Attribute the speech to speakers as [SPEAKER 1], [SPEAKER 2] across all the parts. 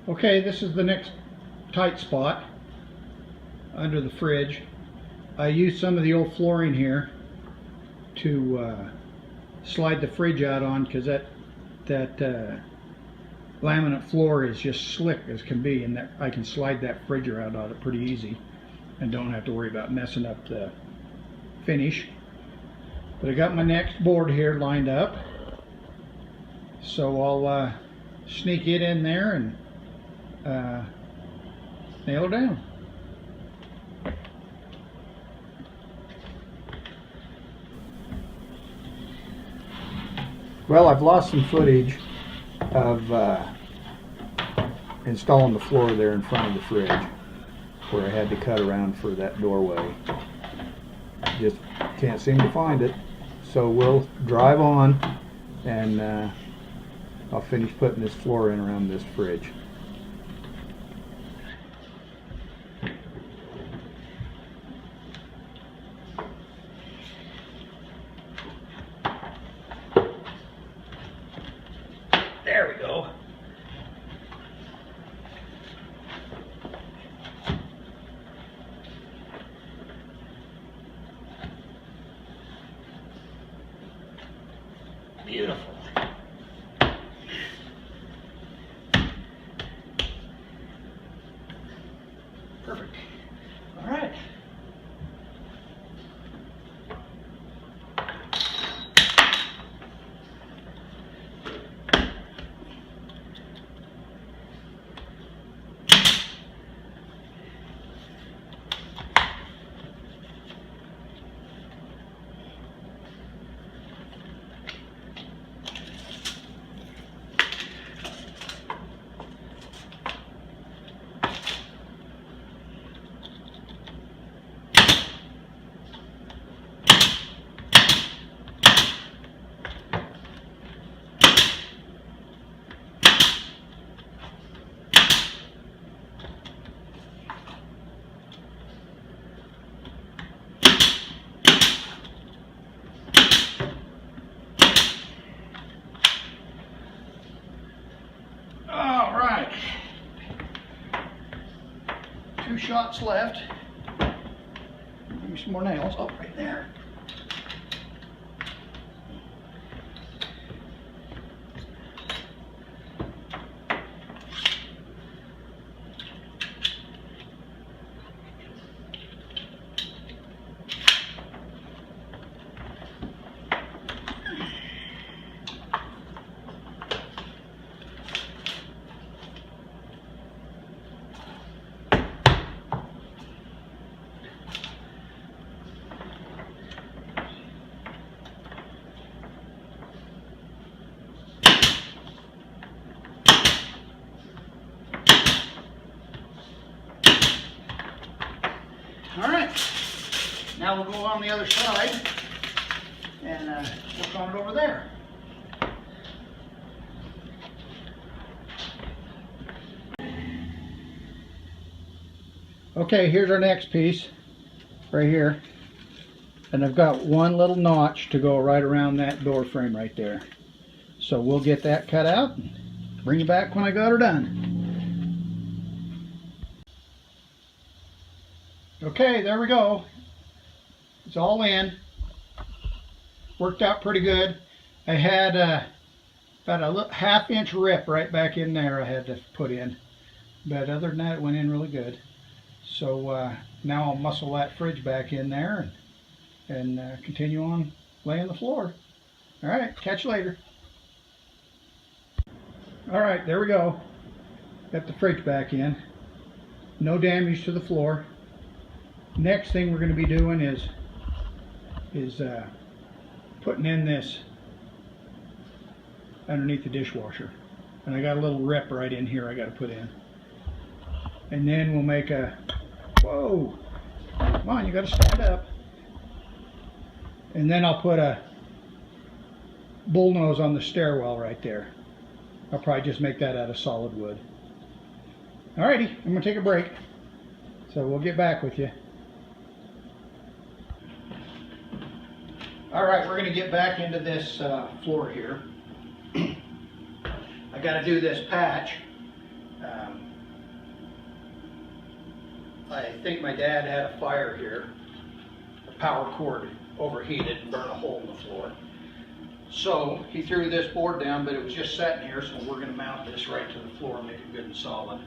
[SPEAKER 1] Okay, this is the next tight spot under the fridge. I used some of the old flooring here to slide the fridge out on, because that laminate floor is just slick as can be, and that I can slide that fridge out on it pretty easy and don't have to worry about messing up the finish. But I got my next board here lined up, so I'll sneak it in there and nail her down. Well, I've lost some footage of installing the floor there in front of the fridge, where I had to cut around for that doorway. Just can't seem to find it, so we'll drive on and I'll finish putting this floor in around this fridge. There we go. Beautiful. Perfect. All right. Two shots left. Give me some more nails. Oh, right there. All right, now we'll go on the other side and work on it over there. Okay, here's our next piece right here, and I've got one little notch to go right around that door frame right there. So we'll get that cut out and bring you back when I got her done. Okay, there we go. It's all in. Worked out pretty good. I had about a half-inch rip right back in there I had to put in. But other than that, it went in really good. So now I'll muscle that fridge back in there and continue on laying the floor. All right, catch you later. All right, there we go. Got the fridge back in. No damage to the floor. Next thing we're going to be doing is putting in this underneath the dishwasher, and I got a little rip right in here I got to put in, and then we'll make a whoa, come on, you got to stand up, and then I'll put a bullnose on the stairwell right there. I'll probably just make that out of solid wood. Alrighty, I'm going to take a break, so we'll get back with you. Alright, we're going to get back into this floor here. I got to do this patch I think my dad had a fire here. The power cord overheated and burned a hole in the floor. So he threw this board down, but it was just sitting here, so we're going to mount this right to the floor and make it good and solid.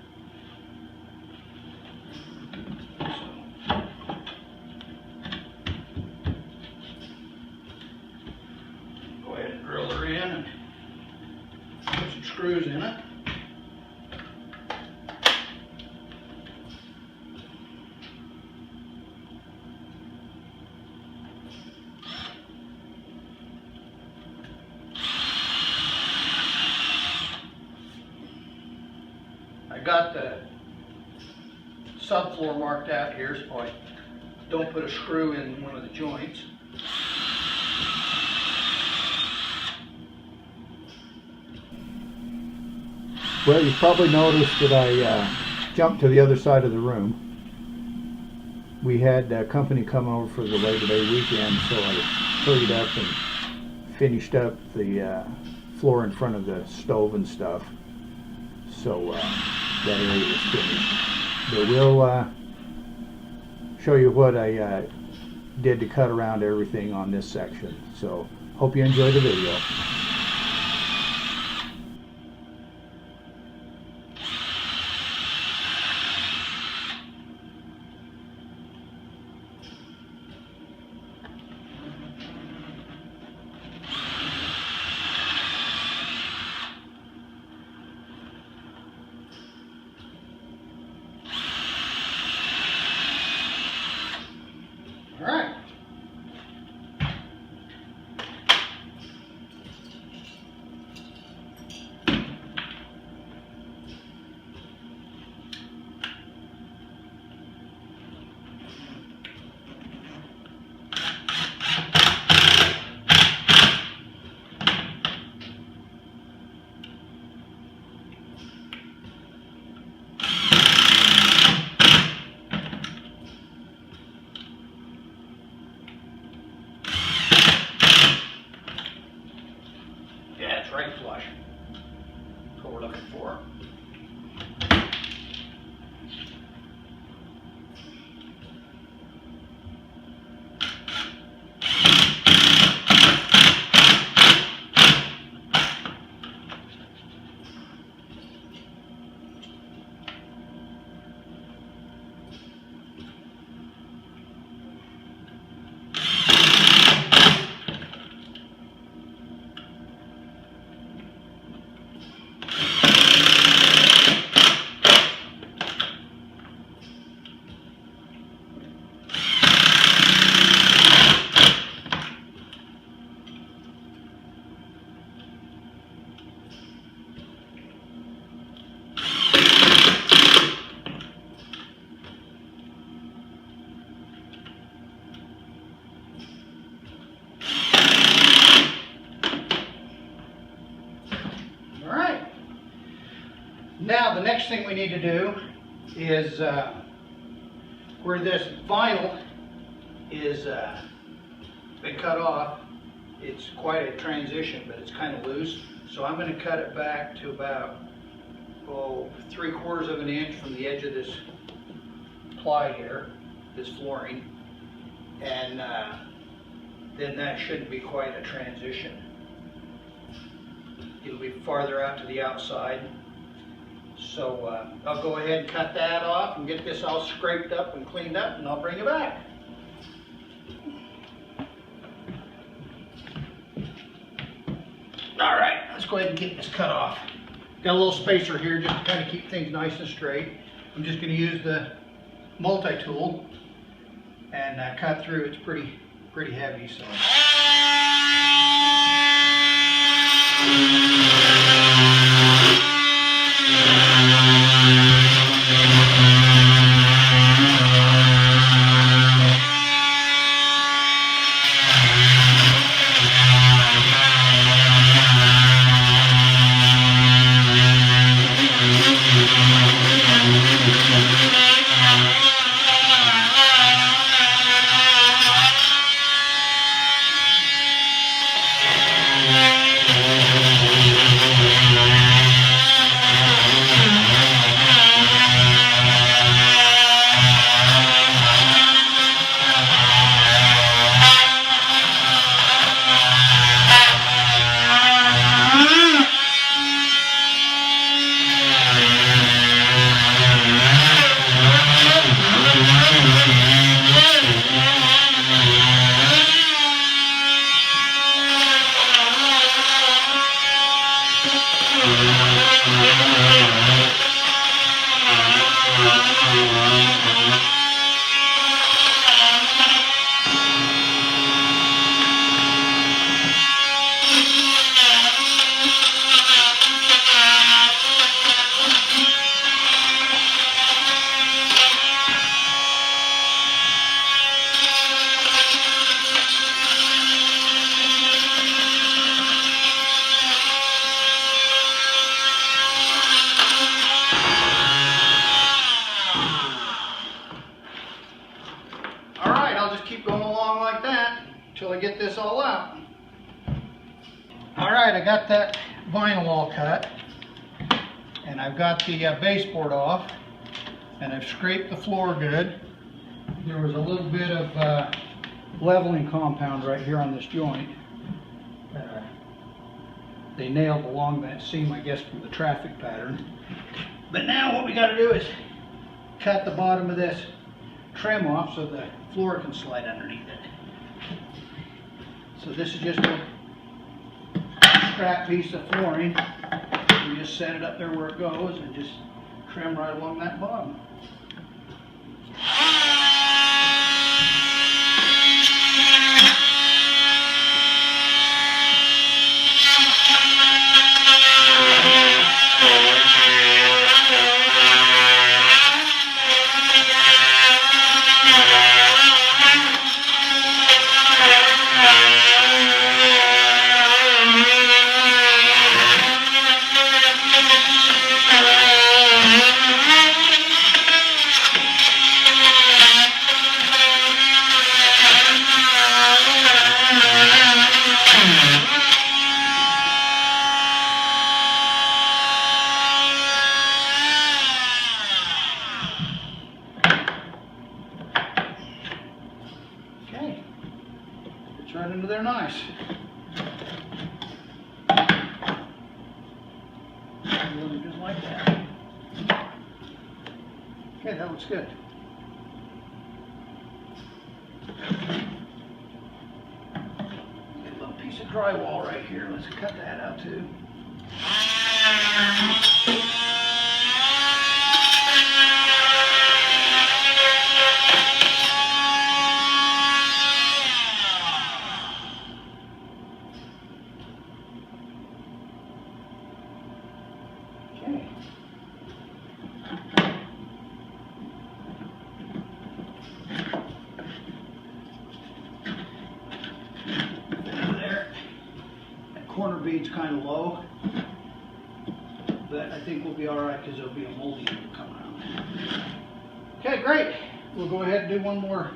[SPEAKER 1] Go ahead and drill her in and put some screws in it. I got the subfloor marked out here so I don't put a screw in one of the joints.
[SPEAKER 2] Well, you probably noticed that I jumped to the other side of the room. We had company come over for the Labor Day weekend, so I hurried up and finished up the floor in front of the stove and stuff. So that area was finished. But we'll show you what I did to cut around everything on this section. So hope you enjoyed the video.
[SPEAKER 1] All right. Right flush. That's what we're looking for. Now the next thing we need to do is where this vinyl is been cut off, it's quite a transition, but it's kind of loose. So I'm going to cut it back to about 3/4 of an inch from the edge of this ply here, this flooring, and then that shouldn't be quite a transition. It'll be farther out to the outside. So I'll go ahead and cut that off and get this all scraped up and cleaned up, and I'll bring it back. All right, let's go ahead and get this cut off. Got a little spacer here just to kind of keep things nice and straight. I'm just going to use the multi-tool and cut through. It's pretty heavy, so. until I get this all out. All right, I got that vinyl all cut, and I've got the baseboard off, and I've scraped the floor good. There was a little bit of leveling compound right here on this joint. They nailed along that seam, I guess, from the traffic pattern. But now what we got to do is cut the bottom of this trim off so the floor can slide underneath it. So this is just a scrap piece of flooring. You just set it up there where it goes and just trim right along that bottom. Okay, it's right into there nice. Just like that. Okay, that looks good. Get a little piece of drywall right here. Let's cut that out too. Okay. There. That corner bead's kind of low, but I think we'll be all right because there'll be a molding that'll come around. Okay, great. We'll go ahead and do one more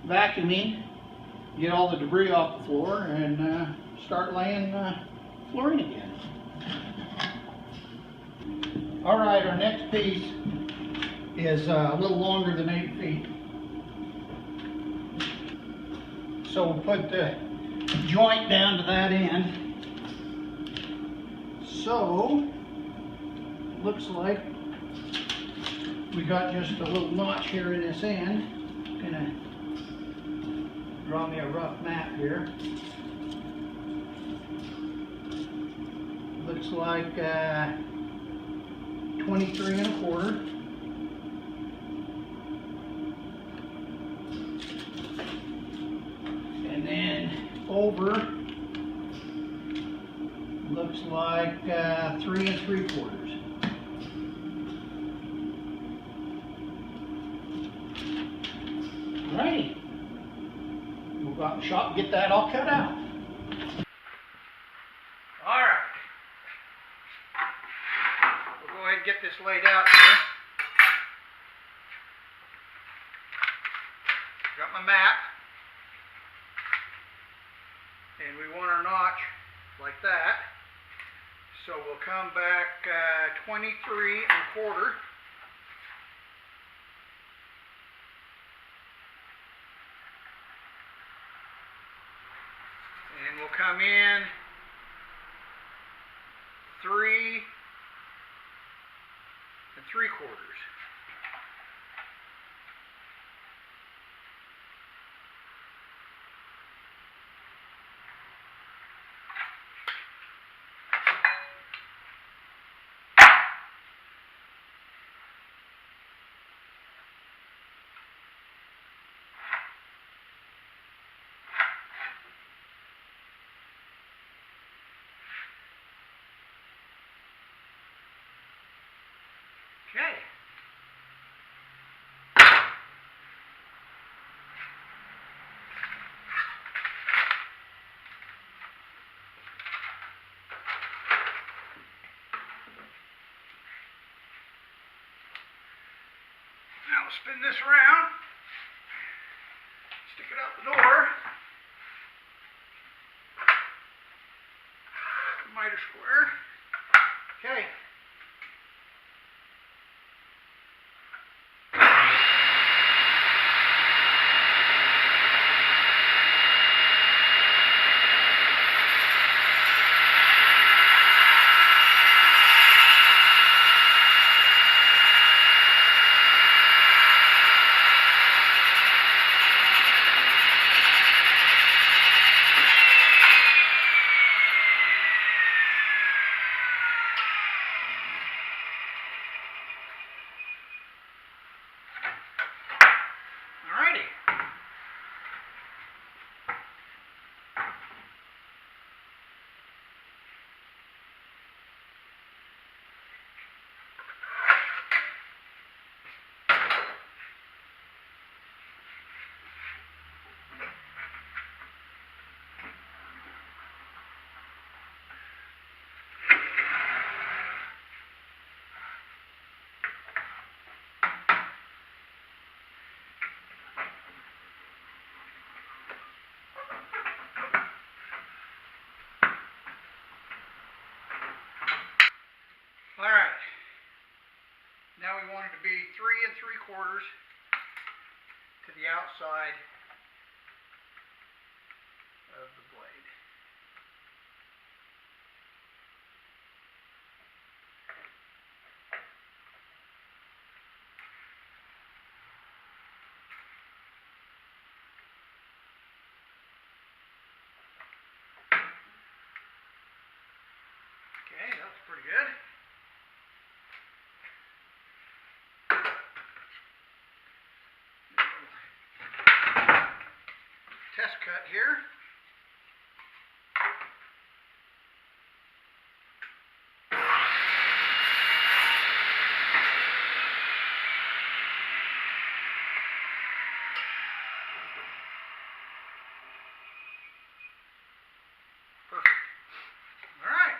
[SPEAKER 1] vacuuming, get all the debris off the floor, and start laying flooring again. All right, our next piece is a little longer than 8 feet. So we'll put the joint down to that end. So, looks like we got just a little notch here in this end. Gonna draw me a rough map here. Looks like 23 1/4. And then over looks like 3 3/4. Alrighty. We'll go out in the shop and get that all cut out. Alright. We'll go ahead and get this laid out here. Got my map. And we want our notch like that. So we'll come back 23 1/4. And we'll come in 3 3/4. Okay. Now we'll spin this around, stick it out the door. square. Okay. Alrighty. Alright. Now we want it to be 3 3/4 to the outside of the blade. Okay, that's pretty good. Test cut here. Perfect. All right.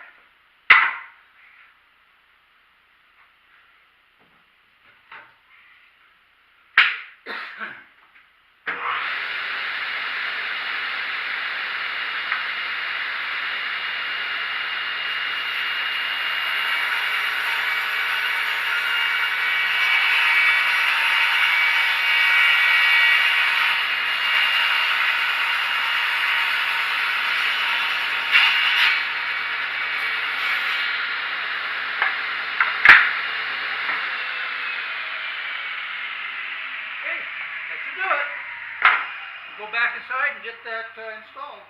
[SPEAKER 1] That should do it. Go back inside and get that installed.